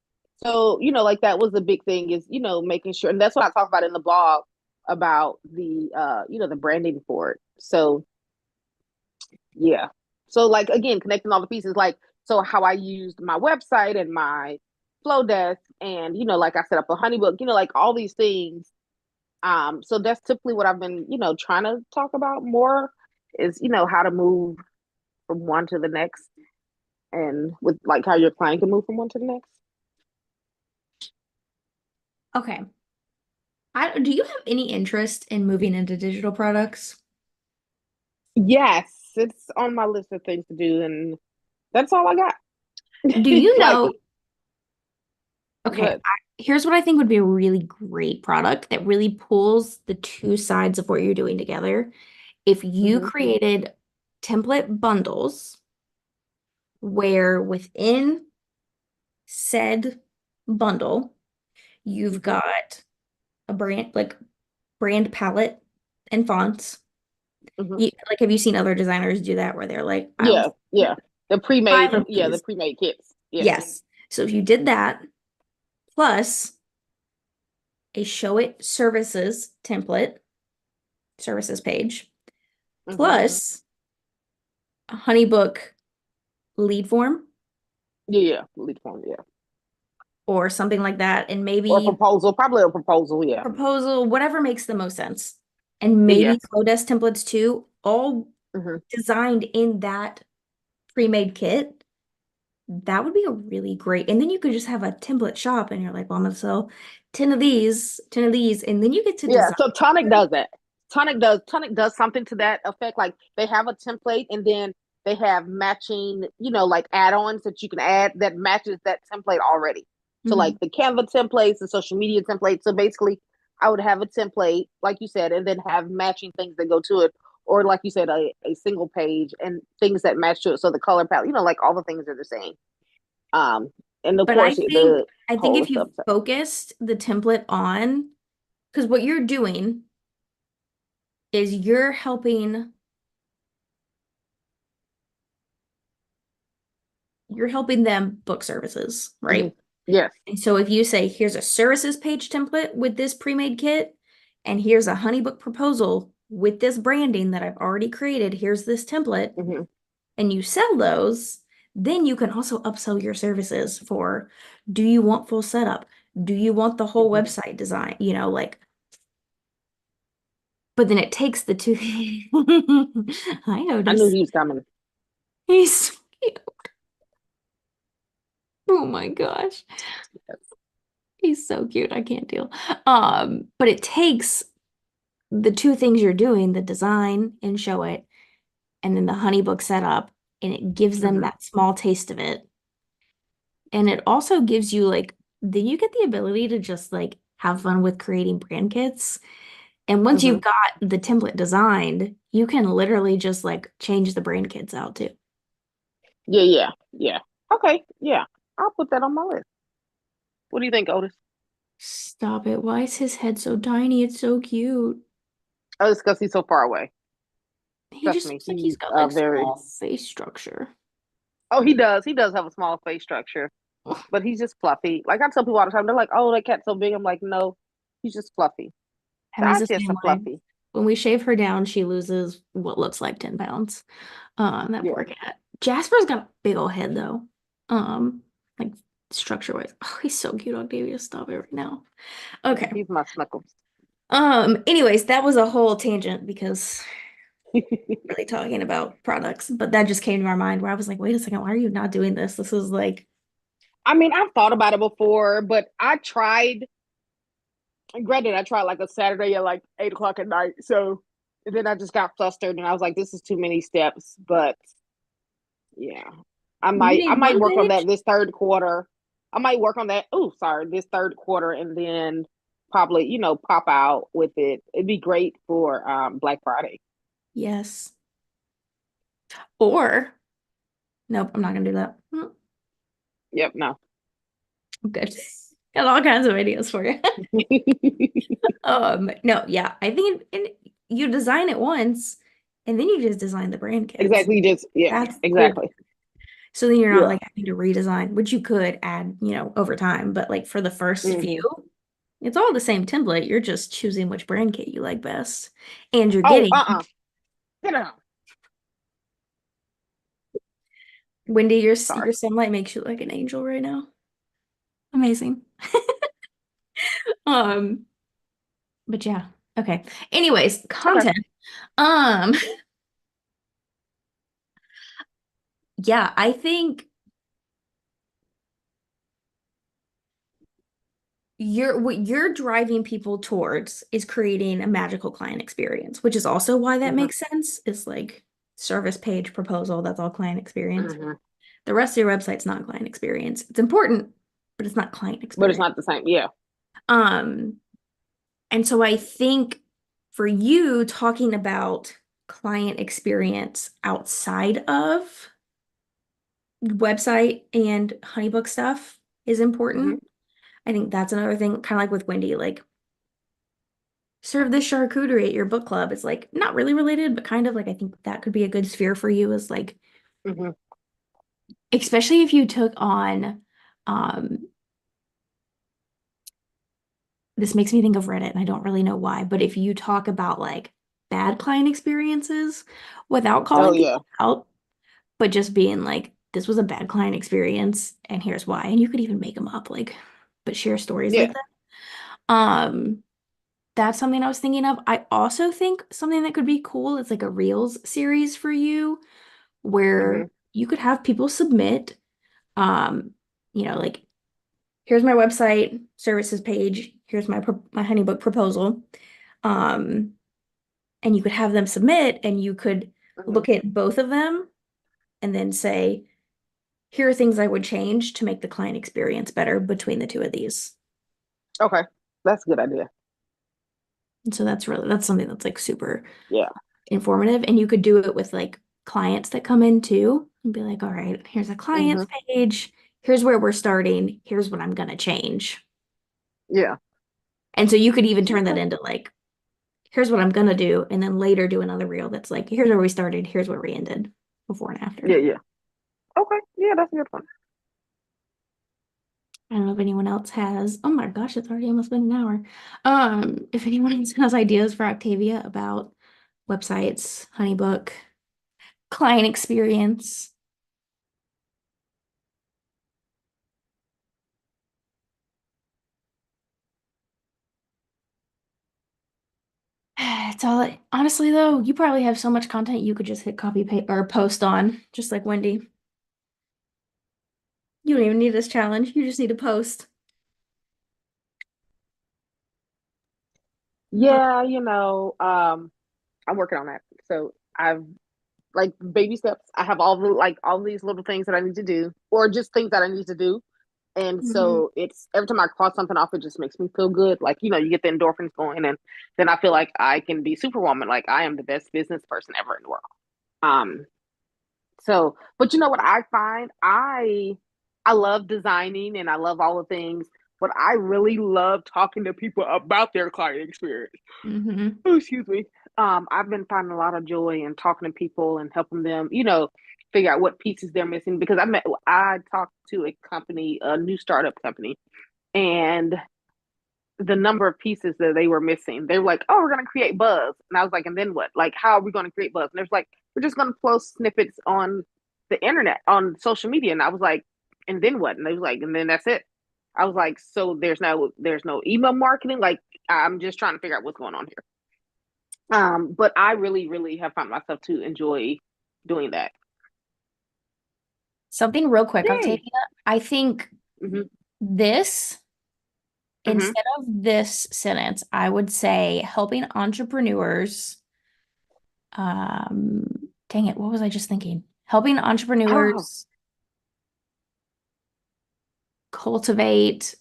So, like that was the big thing is, making sure, and that's what I talk about in the blog about the branding for it. So, yeah. So, like, again, connecting all the pieces, like, so how I used my website and my flow desk and, like I set up a honeybook, like all these things. So that's typically what I've been, trying to talk about more is, how to move from one to the next, and with like how your client can move from one to the next. Okay. Do you have any interest in moving into digital products? Yes, it's on my list of things to do, and that's all I got. Do you Like, know? Okay, good. here's what I think would be a really great product that really pulls the two sides of what you're doing together. If you Mhm. created template bundles where within said bundle, you've Mhm. got a brand palette and fonts. Mhm. Like, have you seen other designers do that where they're like, I Yeah, will yeah. The five pre-made, of yeah, the these. pre-made kits. Yeah. Yes. So if you did that, plus a show it services page, Mhm. plus a HoneyBook lead form Yeah, yeah. Lead form, yeah. or something like that, and Or maybe proposal, probably a proposal, yeah. proposal, whatever makes the most sense. And Yeah, yeah. maybe Flowdesk templates too, all Mhm. designed in that pre-made kit. That would be a really great. And then you could just have a template shop and you're like, well, I'm gonna sell 10 of these, 10 of these, and then you get to Yeah, design. so Tonic does that. Tonic does something to that effect. Like they have a template and then they have matching, like add-ons that you can add that matches that template already. So like Mhm. the Canva templates, the social media templates. So basically I would have a template, like you said, and then have matching things that go to it. Or like you said, a single page and things that match to it. So the color palette, like all the things are the same. Um, and of But I course think the I think whole if you stuff. focused the template on, because what you're doing is you're helping them book services, Mhm. right? Yes. And so if you say, here's a services page template with this pre-made kit, and here's a HoneyBook proposal with this branding that I've already created, here's this template, Hmm. and you sell those, then you can also upsell your services for, do you want full setup? Do you want the whole Hmm. website design? Like, but then it takes the two. Hi, I knew Otis. he was coming. He's so cute. Oh my gosh. He's so cute. I can't deal. But it takes the two things you're doing, the design and show it, and then the HoneyBook setup, and it gives them Hmm. that small taste of it. And it also gives you then you get the ability to just have fun with creating brand kits. And once Hmm. you've got the template designed, you can literally just change the brand kits out too. Yeah, yeah, yeah. Okay, yeah. I'll put that on my list. What do you think, Otis? Stop it. Why is his head so tiny? It's so cute. Oh, it's because he's so far away. He Trust just me, looks like he's he's got very. small face structure. Oh, he does. He does have a small face structure, but he's just fluffy. Like I tell people all the time, they're like, "Oh, that cat's so big." I'm like, "No, he's just fluffy. Emmy's the That's same a way. fluffy." When we shave her down, she loses what looks like 10 pounds. That Yeah, poor cat. Jasper's got a big old head though. Like structure wise. Oh, he's so cute, Octavia. Stop it right now. yeah. Okay. He's my snuggles. Anyways, that was a whole tangent because really talking about products, but that just came to our mind where I was like, wait a second, why are you not doing this? This is like, I mean, I've thought about it before, but I tried. Granted, I tried like a Saturday at like 8 o'clock at night. So and then I just got flustered, and I was like, "This is too many steps." But yeah, I you might I need might one work on page? that this third quarter. I might work on that. Oh, sorry, this third quarter, and then probably pop out with it. It'd be great for Black Friday. Yes. Or, nope, I'm not gonna do that. Yep. No. Good. Got all kinds of ideas for you. No, yeah, I think you design it once and then you just design the brand kits. Exactly. Just yeah. That's cool. Exactly. So then you're not Yeah. having to redesign, which you could add, over time, but for the first few, Hmm. it's all the same template. You're just choosing which brand kit you like best. And you're Oh. getting Get out. Wendy, Sorry. your sunlight makes you look like an angel right now. Amazing. Um, but yeah. Okay. Anyways, Okay. content. Um, Yeah, I think what you're driving people towards is creating a magical client experience, which is also why that Mm-hmm. makes sense. It's like service page proposal, that's all client experience. Mm-hmm. The rest of your website's not client experience. It's important, but it's not client But it's experience. not the same. Yeah. Um, and so I think for you talking about client experience outside of website and HoneyBook stuff is Mm-hmm. important. I think that's another thing, kind of like with Wendy, like serve this charcuterie at your book club. It's like not really related, but kind of like I think that could be a good sphere for you is like, Mm-hmm. especially if you took on, um, this makes me think of Reddit and I don't really know why, but if you talk about like bad client experiences without Oh calling yeah. people out, but just being like, this was a bad client experience and here's why. And you could even make them up, like, but share stories like Yeah. that. That's something I was thinking of. I also think something that could be cool is like a Reels series for you Mm-hmm. where you could have people submit, um, like here's my website services page, here's my HoneyBook proposal. Um, and you could have them submit and you could Mm-hmm. look at both of them and then say, here are things I would change to make the client experience better between the two of these. Okay. That's a good idea. And so that's something that's like super Yeah. informative. And you could do it with like clients that come in too and be like, all right, here's a Mm-hmm. client's page. Here's where we're starting. Here's what I'm going to change. Yeah. And so you could even turn that Okay. into like, here's what I'm going to do. And then later do another reel that's like, here's where we started. Here's where we ended before and Yeah. after. Yeah. Okay. Yeah, that's a good one. I don't know if anyone else has, oh my gosh, it's already almost been an hour. If anyone else has ideas for Octavia about websites, HoneyBook, client experience. It's all honestly though, you probably have so much content you could just hit copy paste or post on, just like Wendy. You don't even need this challenge. You just need to post. But Yeah, I'm working on that. So I've like baby steps. I have all these little things that I need to do, or just things that I need to do. And mhm. so it's every time I cross something off, it just makes me feel good. Like, you get the endorphins going, and then I feel like I can be superwoman. Like I am the best business person ever in the world. Um, but you know what I find? I love designing and I love all the things, but I really love talking to people about their client experience. Mhm. Oh, excuse me. I've been finding a lot of joy in talking to people and helping them, figure out what pieces they're missing. Because I talked to a company, a new startup company, and the number of pieces that they were missing. They were like, "Oh, we're gonna create buzz," and I was like, "And then what? Like, how are we gonna create buzz?" And there's like, "We're just gonna post snippets on the internet, on social media." And I was like, "And then what?" And they was like, "And then that's it." I was like, "So there's no email marketing. Like, I'm just trying to figure out what's going on here." But I really, really have found myself to enjoy doing that. Something real quick, Yay. Octavia. I think Hmm. this, Hmm. instead of this sentence, I would say helping entrepreneurs. Um, dang it, what was I just thinking? Helping Oh. entrepreneurs cultivate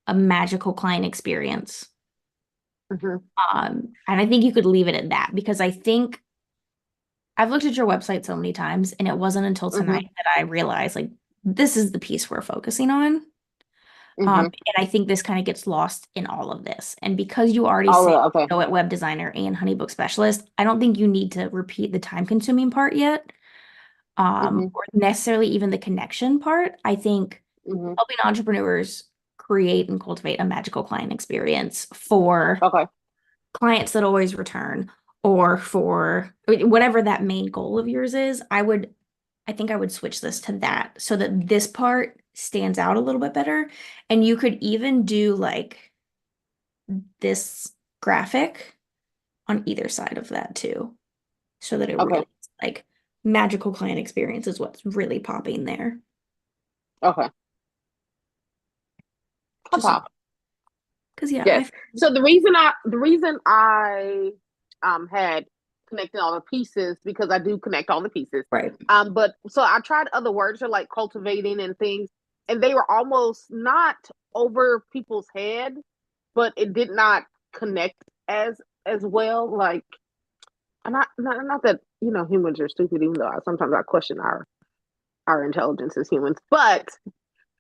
a magical client experience. Hmm. And I think you could leave it at that because I think I've looked at your website so many times, and it wasn't until tonight Hmm. that I realized like this is the piece we're focusing on. Hmm. And I think this kind of gets lost in all of this. And because you already Oh, say okay. go at web designer and HoneyBook specialist, I don't think you need to repeat the time consuming part yet, Hmm. or necessarily even the connection part. I think Hmm. helping entrepreneurs create and cultivate a magical client experience for Okay. clients that always return or for whatever that main goal of yours is, I think I would switch this to that so that this part stands out a little bit better. And you could even do like this graphic on either side of that too, so that it really Okay. is like magical client experience is what's really popping there. Okay. Just Pop. because yeah, Yes. So the reason I had connected all the pieces, because I do connect all the pieces. right. But so I tried other words for like cultivating and things, and they were almost not over people's head, but it did not connect as well. Like, not that humans are stupid, even though sometimes I question our intelligence as humans, but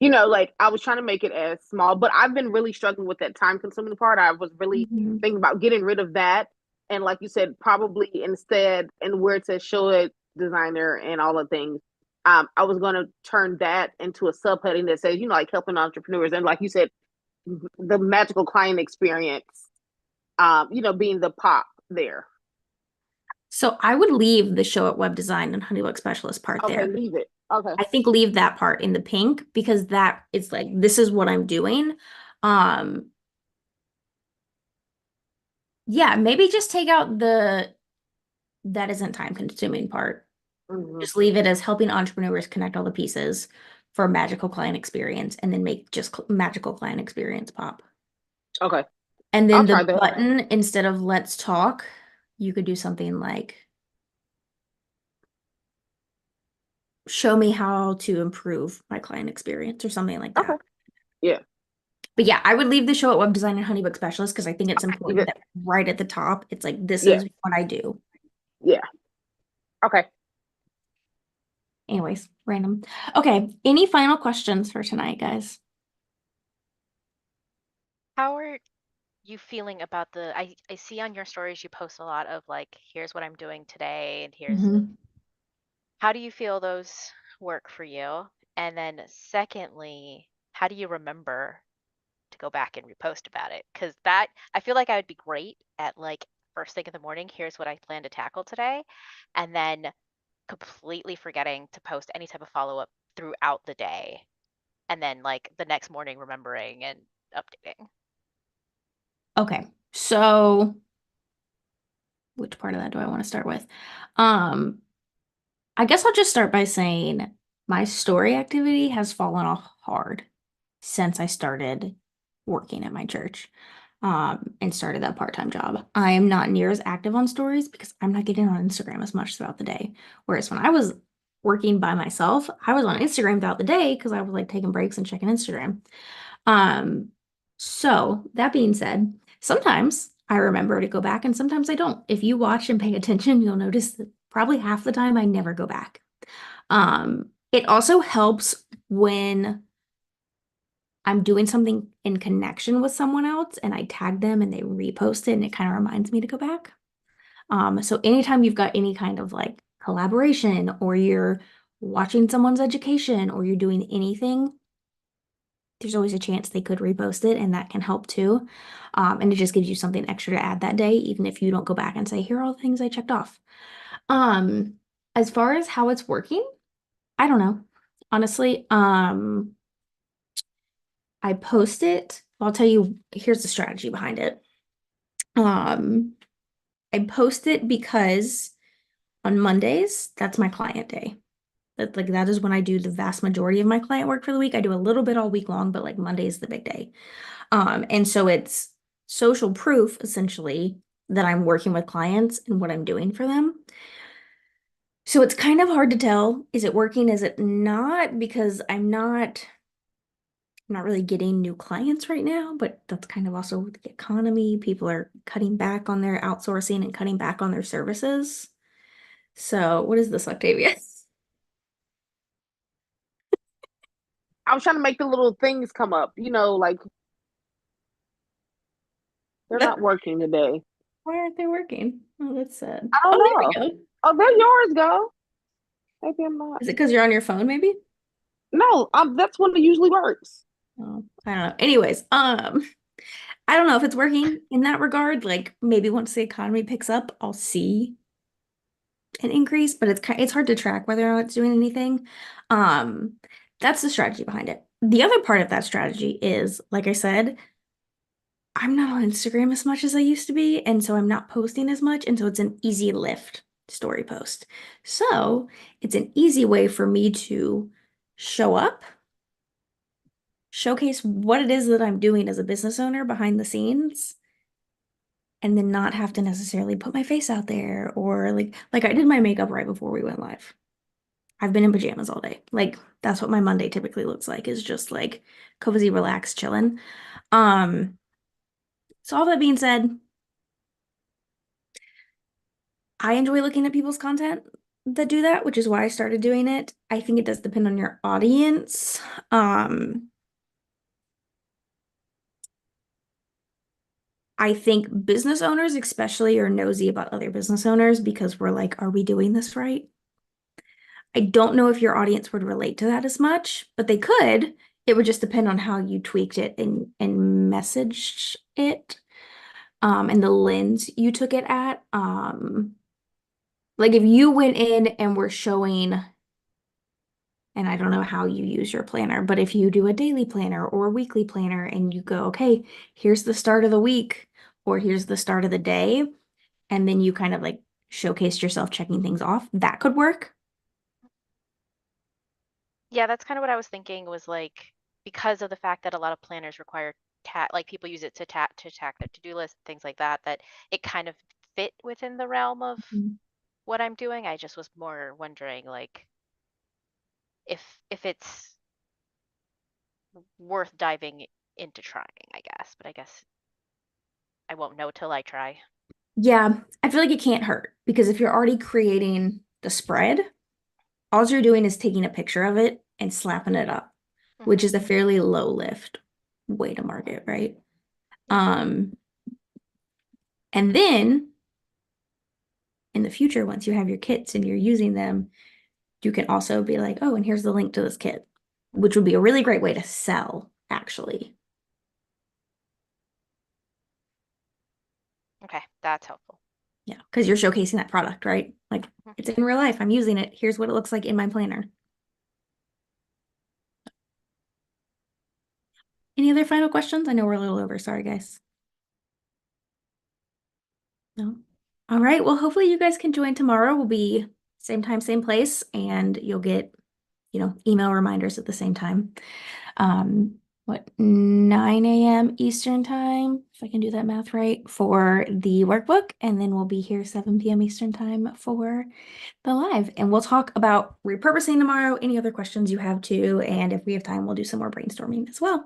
like I was trying to make it as small, but I've been really struggling with that time consuming part. I was really Mhm. thinking about getting rid of that. And like you said, probably instead, and where it says show it designer and all the things, I was going to turn that into a subheading that says, like helping entrepreneurs. And like you said, the magical client experience, being the pop there. So I would leave the show at web design and honeybook specialist part Okay, there. leave it. Okay. I think leave that part in the pink because that is like, this is what I'm doing. Yeah, maybe just take out that isn't time consuming part. Mhm. Just leave it as helping entrepreneurs connect all the pieces for a magical client experience and then make just magical client experience pop. Okay. And I'll then try the that. button, instead of let's talk, you could do something like show me how to improve my client experience or something like that. Okay. Yeah. But yeah, I would leave the show at web design and honeybook specialist because I think it's Leave important it. that right at the top, it's like, this Yeah. is what I do. Yeah. Okay. Anyways, random. Okay, any final questions for tonight, guys? How are you feeling about I see on your stories you post a lot of like, here's what I'm doing today and here's Mhm. how do you feel those work for you? And then secondly, how do you remember to go back and repost about it? Because that I feel like I would be great at like first thing in the morning, here's what I plan to tackle today, and then completely forgetting to post any type of follow-up throughout the day. And then like the next morning remembering and updating. Okay, so which part of that do I want to start with? I guess I'll just start by saying my story activity has fallen off hard since I started working at my church, and started that part-time job. I am not near as active on stories because I'm not getting on Instagram as much throughout the day. Whereas when I was working by myself, I was on Instagram throughout the day because I was like taking breaks and checking Instagram. Um, so that being said, sometimes I remember to go back and sometimes I don't. If you watch and pay attention, you'll notice that probably half the time I never go back. It also helps when I'm doing something in connection with someone else and I tag them and they repost it and it kind of reminds me to go back. So anytime you've got any kind of like collaboration or you're watching someone's education or you're doing anything, there's always a chance they could repost it and that can help too. And it just gives you something extra to add that day, even if you don't go back and say, here are all the things I checked off. As far as how it's working, I don't know. Honestly, I post it. I'll tell you, here's the strategy behind it. Um, I post it because on Mondays, that's my client day. That is when I do the vast majority of my client work for the week. I do a little bit all week long, but like Monday is the big day. And so it's social proof essentially that I'm working with clients and what I'm doing for them. So it's kind of hard to tell, is it working, is it not? Because I'm not really getting new clients right now, but that's kind of also the economy. People are cutting back on their outsourcing and cutting back on their services. So what is this, Octavia? I was trying to make the little things come up, like they're not working today. Why aren't they working? Oh, that's sad. I don't Oh, there know. we go. Oh, there yours go. Maybe I'm not. Is it because you're on your phone, maybe? No, that's when it usually works. Oh, I don't know. Anyways, I don't know if it's working in that regard. Like maybe once the economy picks up, I'll see an increase, but it's hard to track whether or not it's doing anything. Um, that's the strategy behind it. The other part of that strategy is, like I said, I'm not on Instagram as much as I used to be, and so I'm not posting as much, and so it's an easy lift story post. So it's an easy way for me to show up, showcase what it is that I'm doing as a business owner behind the scenes, and then not have to necessarily put my face out there or like I did my makeup right before we went live. I've been in pajamas all day. Like that's what my Monday typically looks like, is just like cozy, relaxed, chilling. So all that being said, I enjoy looking at people's content that do that, which is why I started doing it. I think it does depend on your audience. I think business owners especially are nosy about other business owners because we're like, are we doing this right? I don't know if your audience would relate to that as much, but they could. It would just depend on how you tweaked it and messaged it, and the lens you took it at. Like if you went in and were showing, and I don't know how you use your planner, but if you do a daily planner or a weekly planner and you go, okay, here's the start of the week or here's the start of the day, and then you kind of like showcased yourself checking things off, that could work. Yeah, that's kind of what I was thinking, was like, because of the fact that a lot of planners require like people use it to track their to-do list, things like that, that it kind of fit within the realm of what I'm doing. I just was more wondering like if it's worth diving into trying, I guess. But I guess I won't know till I try. Yeah, I feel like it can't hurt because if you're already creating the spread, all you're doing is taking a picture of it and slapping it up, which Mhm. is a fairly low lift way to market, right? And then in the future, once you have your kits and you're using them, you can also be like, oh, and here's the link to this kit, which would be a really great way to sell, actually. Okay, that's helpful. Yeah, because you're showcasing that product, right? Like Mhm. it's in real life. I'm using it. Here's what it looks like in my planner. Any other final questions? I know we're a little over. Sorry, guys. No. All right. Well, hopefully you guys can join tomorrow. We'll be same time, same place, and you'll get, email reminders at the same time. What, 9 a.m. Eastern time, if I can do that math right, for the workbook, and then we'll be here 7 p.m. Eastern time for the live. And we'll talk about repurposing tomorrow, any other questions you have too, and if we have time, we'll do some more brainstorming as well.